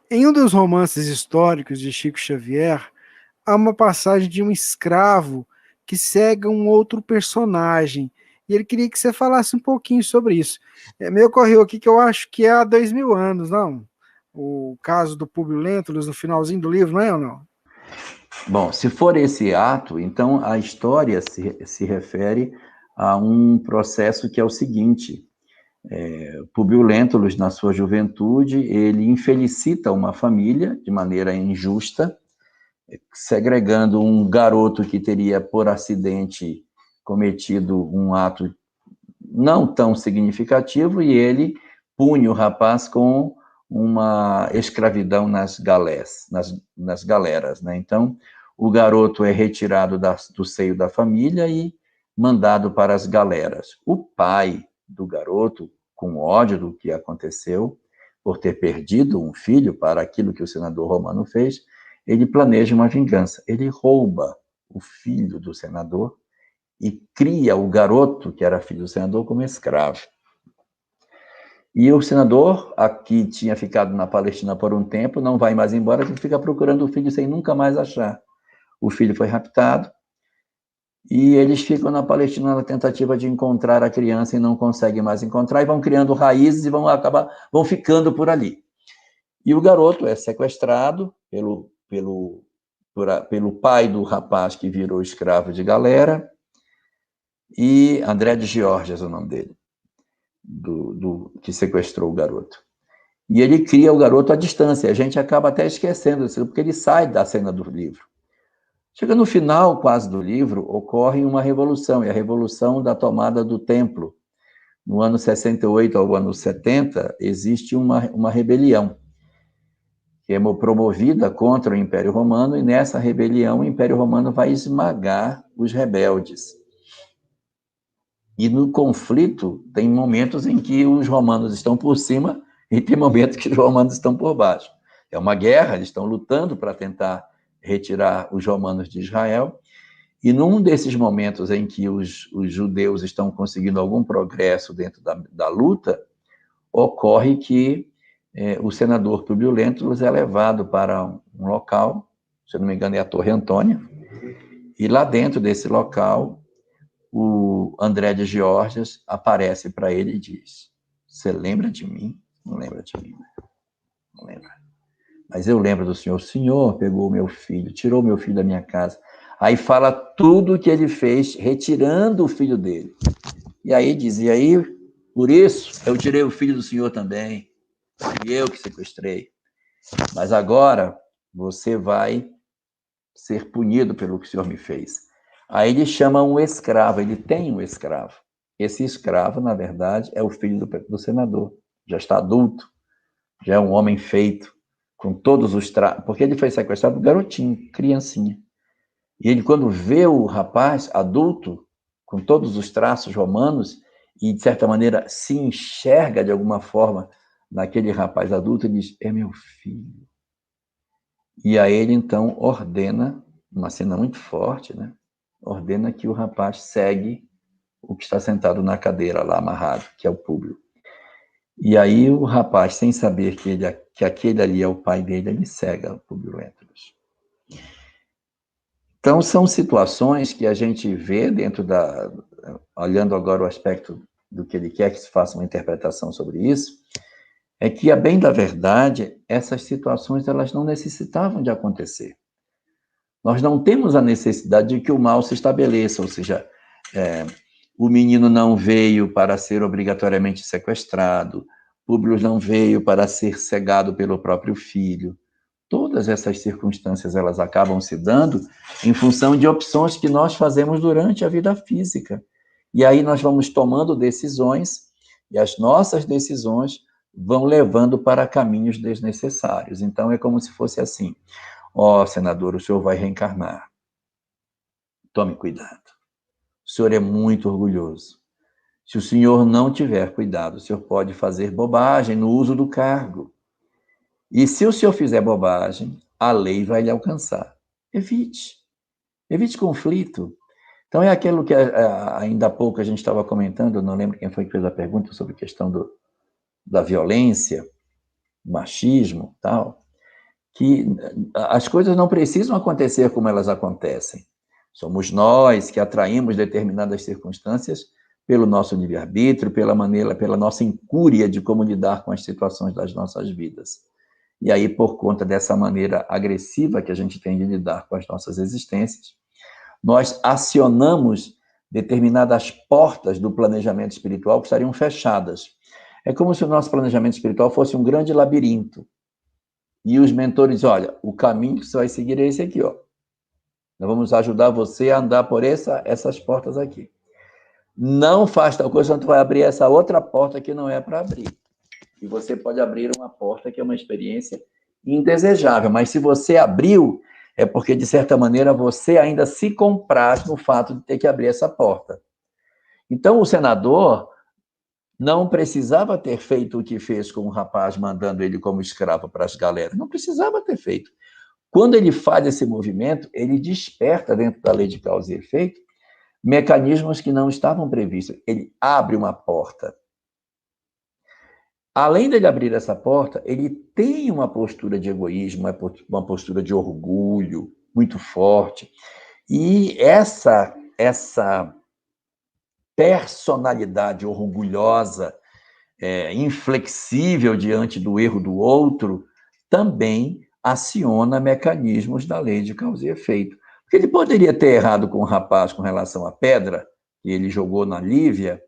Em um dos romances históricos de Chico Xavier, há uma passagem de um escravo que segue um outro personagem. E ele queria que você falasse um pouquinho sobre isso. Me ocorreu aqui que eu acho que é há 2000 anos, não? O caso do Públio Lentulus no finalzinho do livro, não é ou não? Bom, se for esse ato, então a história se refere a um processo que é o seguinte: Publio Lentulus, na sua juventude, ele infelicita uma família de maneira injusta, segregando um garoto que teria, por acidente, cometido um ato não tão significativo, e ele pune o rapaz com uma escravidão nas galés, nas galeras, né? Então, o garoto é retirado do seio da família e mandado para as galeras. O pai do garoto, com ódio do que aconteceu, por ter perdido um filho para aquilo que o senador romano fez, ele planeja uma vingança. Ele rouba o filho do senador e cria o garoto, que era filho do senador, como escravo. E o senador, aqui tinha ficado na Palestina por um tempo, não vai mais embora, ele fica procurando o filho sem nunca mais achar. O filho foi raptado e eles ficam na Palestina na tentativa de encontrar a criança e não conseguem mais encontrar, e vão criando raízes e vão ficando por ali. E o garoto é sequestrado pelo pai do rapaz que virou escravo de galera, e André de Georgias é o nome dele, que sequestrou o garoto. E ele cria o garoto à distância. A gente acaba até esquecendo isso, porque ele sai da cena do livro. Chega no final, quase, do livro, ocorre uma revolução, e a revolução da tomada do templo. No ano 68 ao ano 70, existe uma rebelião, que é promovida contra o Império Romano, e nessa rebelião o Império Romano vai esmagar os rebeldes. E no conflito, tem momentos em que os romanos estão por cima e tem momentos que os romanos estão por baixo. É uma guerra, eles estão lutando para tentar retirar os romanos de Israel. E num desses momentos em que os judeus estão conseguindo algum progresso dentro da luta, ocorre que o senador Publio Lentulus é levado para um local, se não me engano é a Torre Antônia, e lá dentro desse local o André de Georgias aparece para ele e diz: você lembra de mim? Não lembra de mim, né? Não lembra. Mas eu lembro do senhor. O senhor pegou o meu filho, tirou meu filho da minha casa. Aí fala tudo o que ele fez, retirando o filho dele. E aí diz: e aí, por isso, eu tirei o filho do senhor também. Fui eu que sequestrei. Mas agora, você vai ser punido pelo que o senhor me fez. Aí ele chama um escravo, ele tem um escravo. Esse escravo, na verdade, é o filho do senador. Já está adulto, já é um homem feito, com todos os traços. Porque ele foi sequestrado garotinho, criancinha. E ele, quando vê o rapaz adulto, com todos os traços romanos, e de certa maneira se enxerga de alguma forma naquele rapaz adulto, ele diz: é meu filho. E aí ele então ordena, uma cena muito forte, né? Ordena que o rapaz segue o que está sentado na cadeira lá amarrado, que é o Públio. E aí o rapaz, sem saber que aquele ali é o pai dele, ele cega o Públio Lentulus. Então são situações que a gente vê dentro olhando agora o aspecto do que ele quer que se faça uma interpretação sobre isso, é que, a bem da verdade, essas situações elas não necessitavam de acontecer. Nós não temos a necessidade de que o mal se estabeleça, ou seja, o menino não veio para ser obrigatoriamente sequestrado, Públio não veio para ser cegado pelo próprio filho. Todas essas circunstâncias elas acabam se dando em função de opções que nós fazemos durante a vida física. E aí nós vamos tomando decisões, e as nossas decisões vão levando para caminhos desnecessários. Então é como se fosse assim: ó, senador, o senhor vai reencarnar. Tome cuidado. O senhor é muito orgulhoso. Se o senhor não tiver cuidado, o senhor pode fazer bobagem no uso do cargo. E se o senhor fizer bobagem, a lei vai lhe alcançar. Evite. Evite conflito. Então é aquilo que ainda há pouco a gente estava comentando, não lembro quem foi que fez a pergunta sobre a questão da violência, machismo, tal. que as coisas não precisam acontecer como elas acontecem. Somos nós que atraímos determinadas circunstâncias pelo nosso livre-arbítrio, pela nossa incúria de como lidar com as situações das nossas vidas. E aí, por conta dessa maneira agressiva que a gente tem de lidar com as nossas existências, nós acionamos determinadas portas do planejamento espiritual que estariam fechadas. É como se o nosso planejamento espiritual fosse um grande labirinto. E os mentores, olha, o caminho que você vai seguir é esse aqui, ó. Nós vamos ajudar você a andar por essas portas aqui. Não faz tal coisa, senão tu vai abrir essa outra porta que não é para abrir. E você pode abrir uma porta que é uma experiência indesejável, mas se você abriu, é porque, de certa maneira, você ainda se compraz no fato de ter que abrir essa porta. Então, o senador não precisava ter feito o que fez com o rapaz, mandando ele como escravo para as galeras. Não precisava ter feito. Quando ele faz esse movimento, ele desperta dentro da lei de causa e efeito mecanismos que não estavam previstos. Ele abre uma porta. Além dele abrir essa porta, ele tem uma postura de egoísmo, uma postura de orgulho muito forte. E essa personalidade orgulhosa, inflexível diante do erro do outro, também aciona mecanismos da lei de causa e efeito. Porque ele poderia ter errado com o rapaz com relação à pedra que ele jogou na Lívia,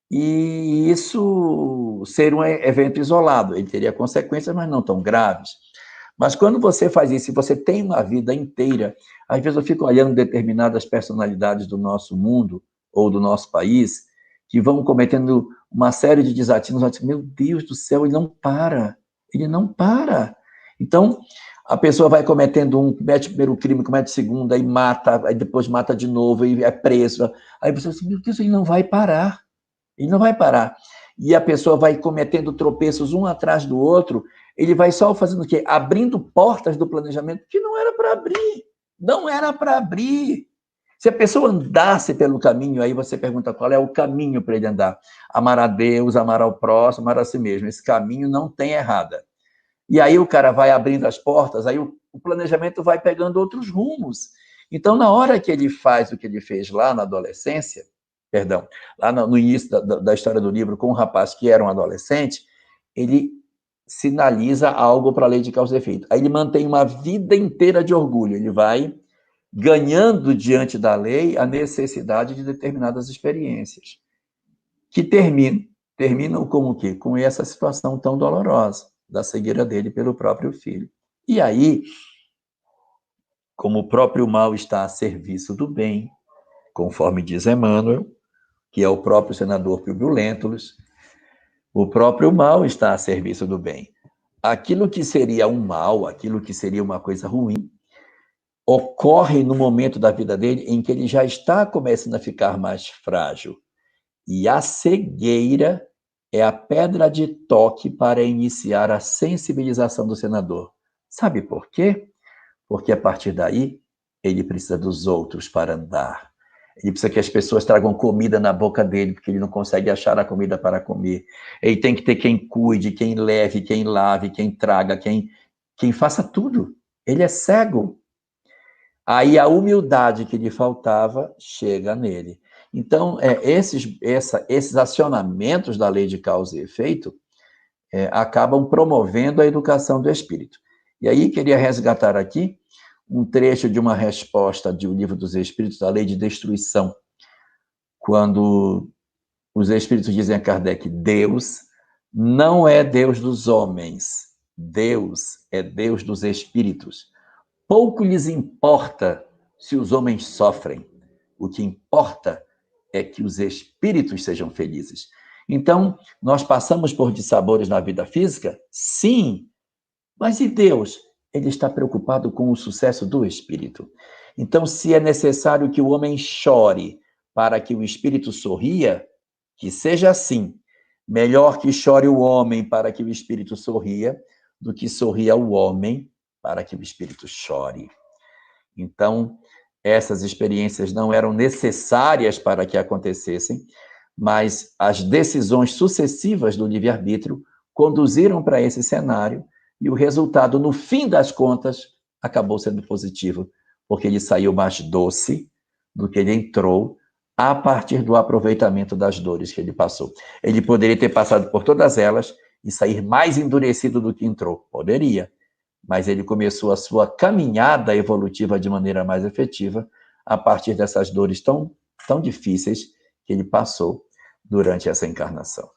e isso ser um evento isolado. Ele teria consequências, mas não tão graves. Mas quando você faz isso, e você tem uma vida inteira, às vezes eu fico olhando determinadas personalidades do nosso mundo ou do nosso país, que vão cometendo uma série de desatinos, eu digo, meu Deus do céu, ele não para. Então, a pessoa vai cometendo comete o primeiro crime, comete o segundo, aí mata, aí depois mata de novo, e é preso. Aí você diz, meu Deus, ele não vai parar. E a pessoa vai cometendo tropeços um atrás do outro, ele vai só fazendo o quê? Abrindo portas do planejamento que não era para abrir. Se a pessoa andasse pelo caminho, aí você pergunta qual é o caminho para ele andar. Amar a Deus, amar ao próximo, amar a si mesmo. Esse caminho não tem errada. E aí o cara vai abrindo as portas, aí o planejamento vai pegando outros rumos. Então, na hora que ele faz o que ele fez lá na adolescência, lá no início da história do livro, com um rapaz que era um adolescente, ele sinaliza algo para a lei de causa e efeito. Aí ele mantém uma vida inteira de orgulho, ele vai ganhando diante da lei a necessidade de determinadas experiências, que terminam com o quê? Com essa situação tão dolorosa da cegueira dele pelo próprio filho. E aí, como o próprio mal está a serviço do bem, conforme diz Emmanuel, que é o próprio senador Públio Lentulus, o próprio mal está a serviço do bem. Aquilo que seria um mal, aquilo que seria uma coisa ruim, ocorre no momento da vida dele em que ele já está começando a ficar mais frágil. E a cegueira é a pedra de toque para iniciar a sensibilização do senador. Sabe por quê? Porque a partir daí, ele precisa dos outros para andar. Ele precisa que as pessoas tragam comida na boca dele, porque ele não consegue achar a comida para comer. Ele tem que ter quem cuide, quem leve, quem lave, quem traga, quem faça tudo. Ele é cego. Aí a humildade que lhe faltava chega nele. Então, esses acionamentos da lei de causa e efeito acabam promovendo a educação do espírito. E aí queria resgatar aqui um trecho de uma resposta do Livro dos Espíritos, da lei de destruição, quando os espíritos dizem a Kardec, Deus não é Deus dos homens, Deus é Deus dos espíritos. Pouco lhes importa se os homens sofrem, o que importa é que os espíritos sejam felizes. Então, nós passamos por dissabores na vida física? Sim, mas e Deus? Ele está preocupado com o sucesso do espírito. Então, se é necessário que o homem chore para que o espírito sorria, que seja assim. Melhor que chore o homem para que o espírito sorria, do que sorria o homem para que o espírito chore. Então, essas experiências não eram necessárias para que acontecessem, mas as decisões sucessivas do livre-arbítrio conduziram para esse cenário, E o resultado, no fim das contas, acabou sendo positivo, porque ele saiu mais doce do que ele entrou a partir do aproveitamento das dores que ele passou. Ele poderia ter passado por todas elas e sair mais endurecido do que entrou. Poderia. Mas ele começou a sua caminhada evolutiva de maneira mais efetiva a partir dessas dores tão difíceis que ele passou durante essa encarnação.